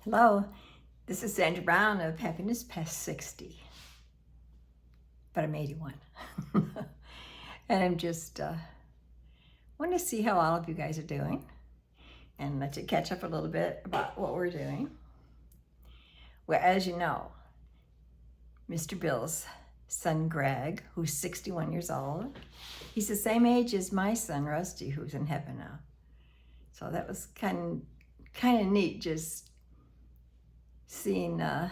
Hello, this is Sandra Brown of Happiness Past 60, but I'm 81. And I'm just want to see how all of you guys are doing and let you catch up a little bit about what we're doing. Well, as you know, Mr. Bill's son Greg, who's 61 years old, he's the same age as my son Rusty, who's in heaven now. So that was kind of neat, just seeing the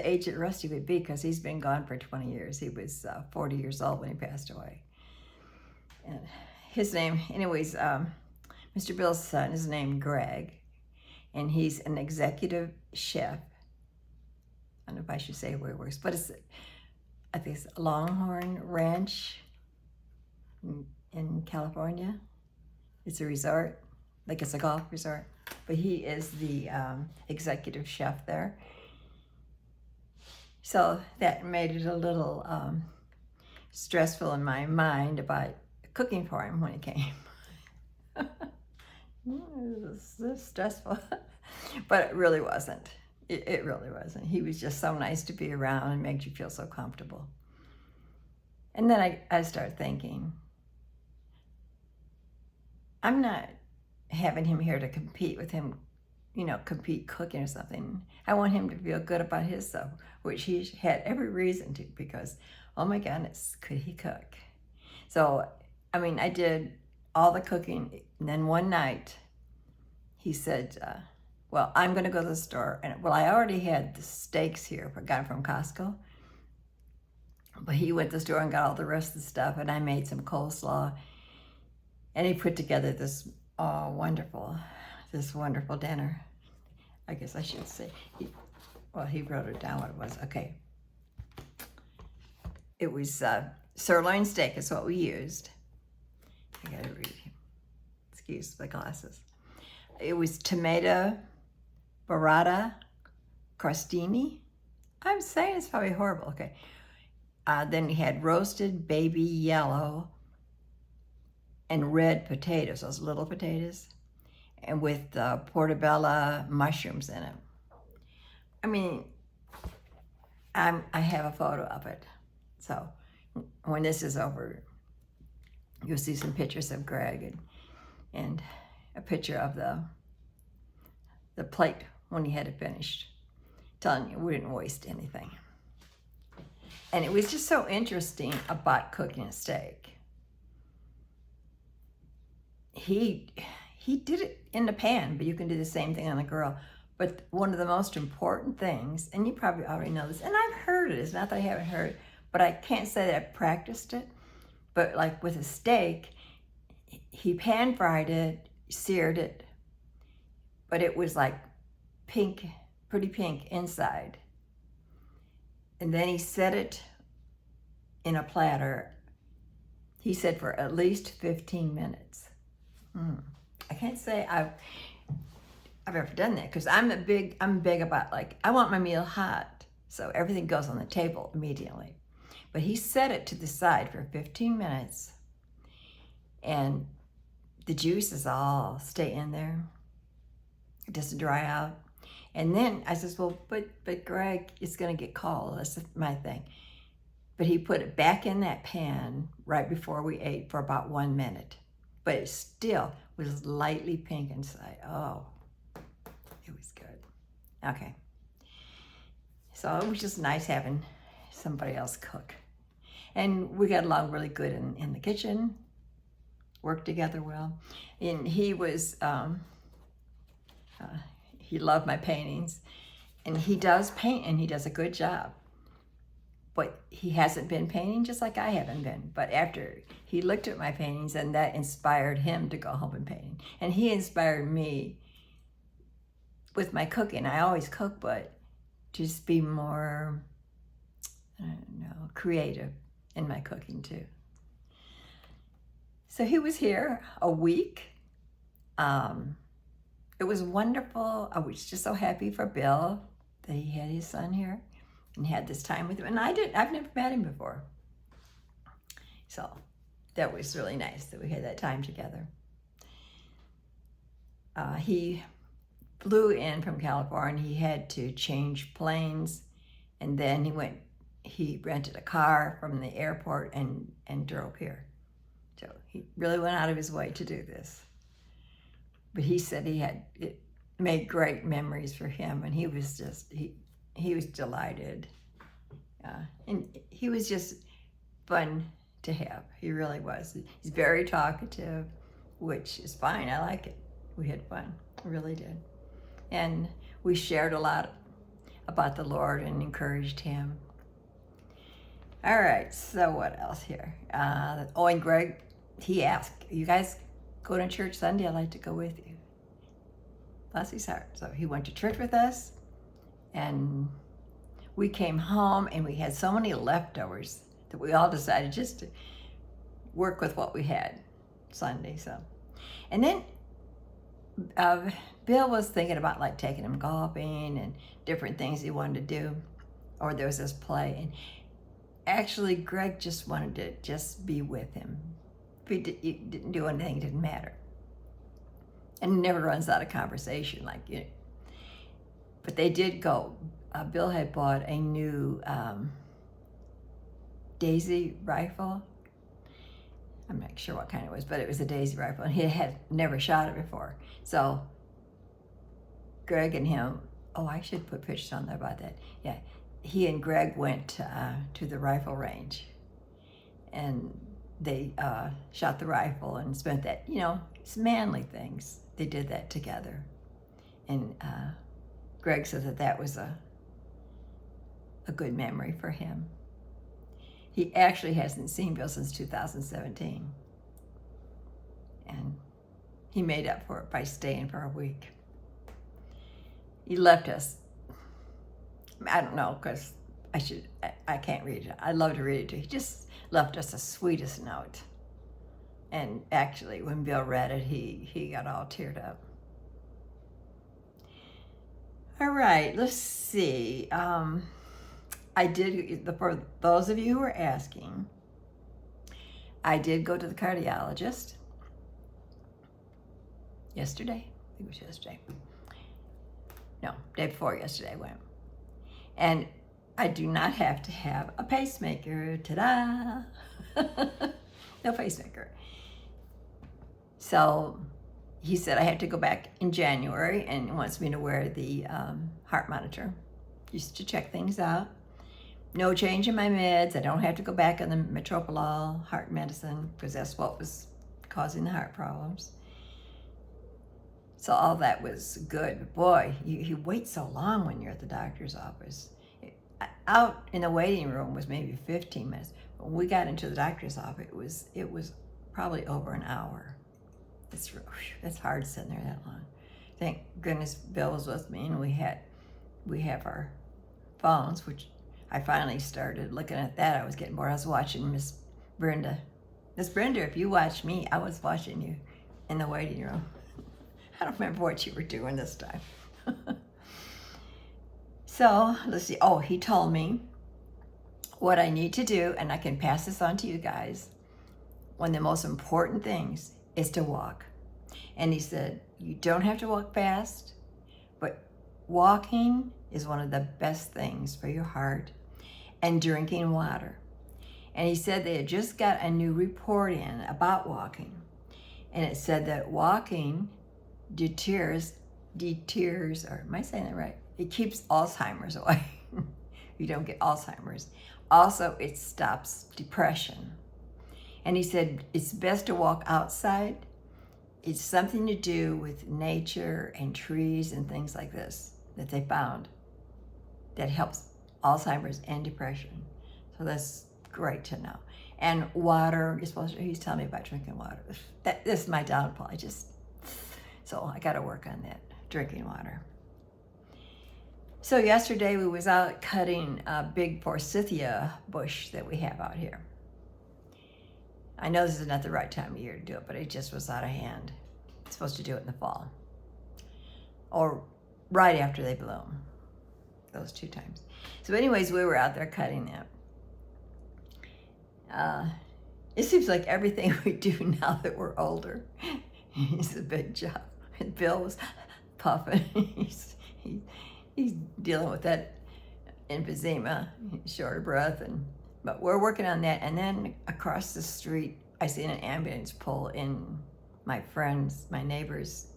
age that Rusty would be, because he's been gone for 20 years. He was 40 years old when he passed away. And his name, anyways, Mr. Bill's son is named Greg, and he's an executive chef. I don't know if I should say where he works, but I think it's Longhorn Ranch in California. It's a resort, like it's a golf resort, but he is the executive chef there. So that made it a little stressful in my mind about cooking for him when he came. It was stressful, but it really wasn't. It really wasn't. He was just so nice to be around and made you feel so comfortable. And then I started thinking, I'm not having him here to compete with him, compete cooking or something. I want him to feel good about his stuff, which he had every reason to, because, oh my goodness, could he cook? So, I did all the cooking, and then one night he said, well, I'm going to go to the store. And well, I already had the steaks here, I got them from Costco. But he went to the store and got all the rest of the stuff, and I made some coleslaw. And he put together this wonderful dinner. I guess I should say, he wrote it down what it was. Okay. It was sirloin steak is what we used. I gotta read. Excuse my glasses. It was tomato burrata crostini. I'm saying it's probably horrible. Okay. Then we had roasted baby yellow and red potatoes, those little potatoes, and with portobello mushrooms in it. I have a photo of it. So when this is over, you'll see some pictures of Greg and a picture of the plate when he had it finished, telling you we didn't waste anything. And it was just so interesting about cooking a steak. He did it in the pan, but you can do the same thing on a grill. But one of the most important things, and you probably already know this, and I've heard it, it's not that I haven't heard it, but I can't say that I've practiced it. But like with a steak, he pan fried it, seared it, but it was like pink, pretty pink inside. And then he set it in a platter, he said, for at least 15 minutes. I can't say I've ever done that, because I'm big about, like, I want my meal hot, so everything goes on the table immediately. But he set it to the side for 15 minutes, and the juices all stay in there. It doesn't dry out. And then I says, well, but Greg, it's gonna get cold. That's my thing. But he put it back in that pan right before we ate for about 1 minute. But it still was lightly pink inside. Oh, it was good. Okay. So it was just nice having somebody else cook. And we got along really good in the kitchen, worked together well. And he was, he loved my paintings. And he does paint, and he does a good job. But he hasn't been painting just like I haven't been. But after he looked at my paintings, and that inspired him to go home and paint. And he inspired me with my cooking. I always cook, but just be more, creative in my cooking too. So he was here a week. It was wonderful. I was just so happy for Bill that he had his son here and had this time with him. And I've never met him before. So that was really nice that we had that time together. He flew in from California. He had to change planes, and then he rented a car from the airport and drove here. So he really went out of his way to do this. But he said it made great memories for him, and he was delighted. And he was just fun to have. He really was. He's very talkative, which is fine. I like it. We had fun. We really did. And we shared a lot about the Lord and encouraged him. All right, so what else here? And Greg, he asked, you guys go to church Sunday? I'd like to go with you. Bless his heart. So he went to church with us, and we came home, and we had so many leftovers that we all decided just to work with what we had Sunday. So, and then Bill was thinking about like taking him golfing and different things he wanted to do, or there was this play, and actually Greg just wanted to just be with him. If he didn't do anything, it didn't matter. And it never runs out of conversation, but they did go. Bill had bought a new Daisy rifle. I'm not sure what kind it was, but it was a Daisy rifle, and he had never shot it before. So Greg and him, I should put pictures on there about that. Yeah, he and Greg went to the rifle range, and they shot the rifle and spent that, it's manly things. They did that together. And Greg said that was a good memory for him. He actually hasn't seen Bill since 2017. And he made up for it by staying for a week. He left us, I don't know, because I can't read it. I'd love to read it to you. He just left us the sweetest note. And actually, when Bill read it, he got all teared up. All right, let's see. I did, for those of you who are asking, I did go to the cardiologist yesterday. I think it was yesterday. No, day before yesterday I went. And I do not have to have a pacemaker. Ta-da! No pacemaker. So he said I have to go back in January, and wants me to wear the heart monitor just to check things out. No change in my meds. I don't have to go back on the metoprolol heart medicine, because that's what was causing the heart problems. So all that was good. But boy, you wait so long when you're at the doctor's office. Out in the waiting room was maybe 15 minutes. When we got into the doctor's office, it was probably over an hour. It's hard sitting there that long. Thank goodness Bill was with me, and we have our phones, which I finally started looking at that. I was getting bored. I was watching Miss Brenda. Miss Brenda, if you watch me, I was watching you in the waiting room. I don't remember what you were doing this time. So let's see. He told me what I need to do, and I can pass this on to you guys. One of the most important things is to walk. And he said, you don't have to walk fast, but walking is one of the best things for your heart, and drinking water. And he said they had just got a new report in about walking. And it said that walking deters, or am I saying that right? It keeps Alzheimer's away. You don't get Alzheimer's. Also, it stops depression. And he said it's best to walk outside. It's something to do with nature and trees and things like this that they found that helps Alzheimer's and depression. So that's great to know. And water, he's telling me about drinking water. This is my downfall. So I got to work on that, drinking water. So yesterday we was out cutting a big forsythia bush that we have out here. I know this is not the right time of year to do it, but it just was out of hand. It's supposed to do it in the fall, or right after they bloom, those 2 times. So anyways, we were out there cutting that. It seems like everything we do now that we're older is a big job. And Bill was puffing. He's dealing with that emphysema, short of breath, but we're working on that. And then across the street, I seen an ambulance pull in my neighbor's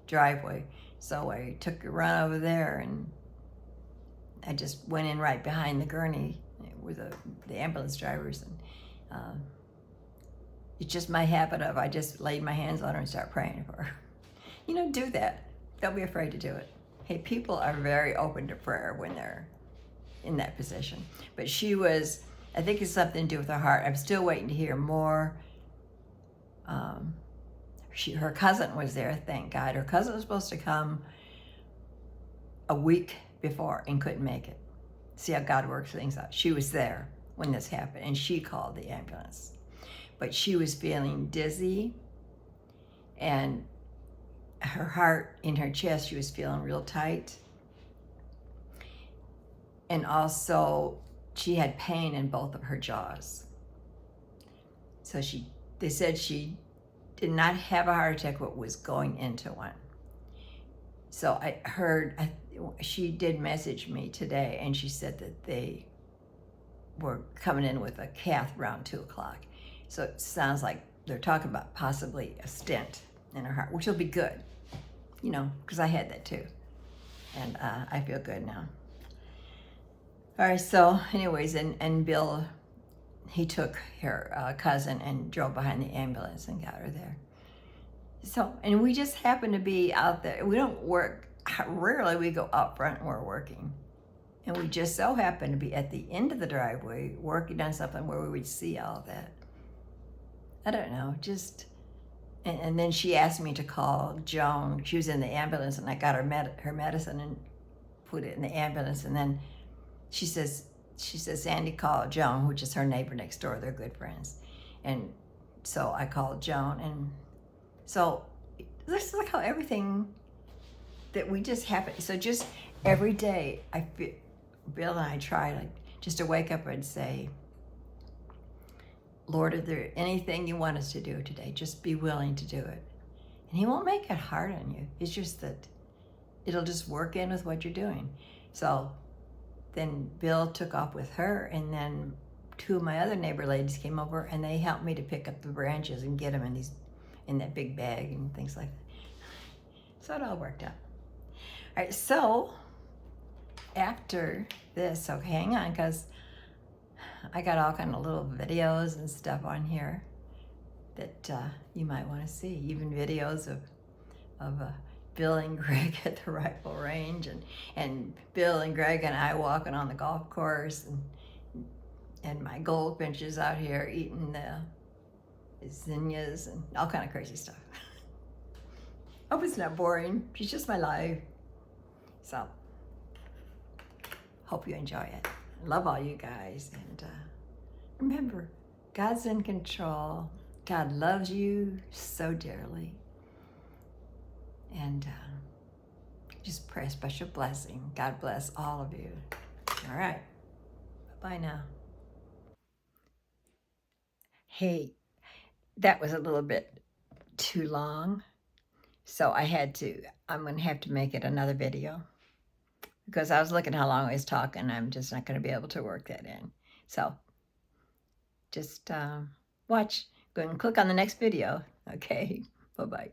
driveway. So I took a run over there, and I just went in right behind the gurney with the ambulance drivers. And it's just my habit of, I just laid my hands on her and start praying for her. Do that. Don't be afraid to do it. Hey, people are very open to prayer when they're in that position. But she was, I think it's something to do with her heart. I'm still waiting to hear more. Her cousin was there, thank God. Her cousin was supposed to come a week before and couldn't make it. See how God works things out. She was there when this happened, and she called the ambulance. But she was feeling dizzy, and her heart in her chest, she was feeling real tight. And also, she had pain in both of her jaws. So they said she did not have a heart attack, but was going into one. So I heard, she did message me today, and she said that they were coming in with a cath around 2 o'clock. So it sounds like they're talking about possibly a stent in her heart, which will be good, because I had that too. And I feel good now. All right, so anyways, and Bill, he took her cousin and drove behind the ambulance and got her there. So, and we just happen to be out there. We don't work, rarely we go up front and we're working. And we just so happen to be at the end of the driveway working on something where we would see all that. I don't know, just, and then she asked me to call Joan. She was in the ambulance, and I got her medicine and put it in the ambulance. And then she says, Sandy, call Joan, which is her neighbor next door. They're good friends. And so I called Joan. And so this is like how everything that we just happen. So just every day, Bill and I try just to wake up and say, Lord, is there anything you want us to do today? Just be willing to do it. And he won't make it hard on you. It's just that it'll just work in with what you're doing. So then Bill took off with her, and then 2 of my other neighbor ladies came over, and they helped me to pick up the branches and get them in that big bag and things like that. So it all worked out. All right, so after this, okay, hang on, because I got all kind of little videos and stuff on here that you might want to see, even videos of Bill and Greg at the rifle range, and Bill and Greg and I walking on the golf course, and my goldfinches out here eating the zinnias and all kind of crazy stuff. Hope it's not boring. It's just my life. So, hope you enjoy it. Love all you guys, and remember, God's in control. God loves you so dearly. And just pray a special blessing. God bless all of you. All right. Bye-bye now. Hey, that was a little bit too long. So I'm going to have to make it another video, because I was looking how long I was talking. I'm just not going to be able to work that in. So just watch. Go and click on the next video. Okay. Bye-bye.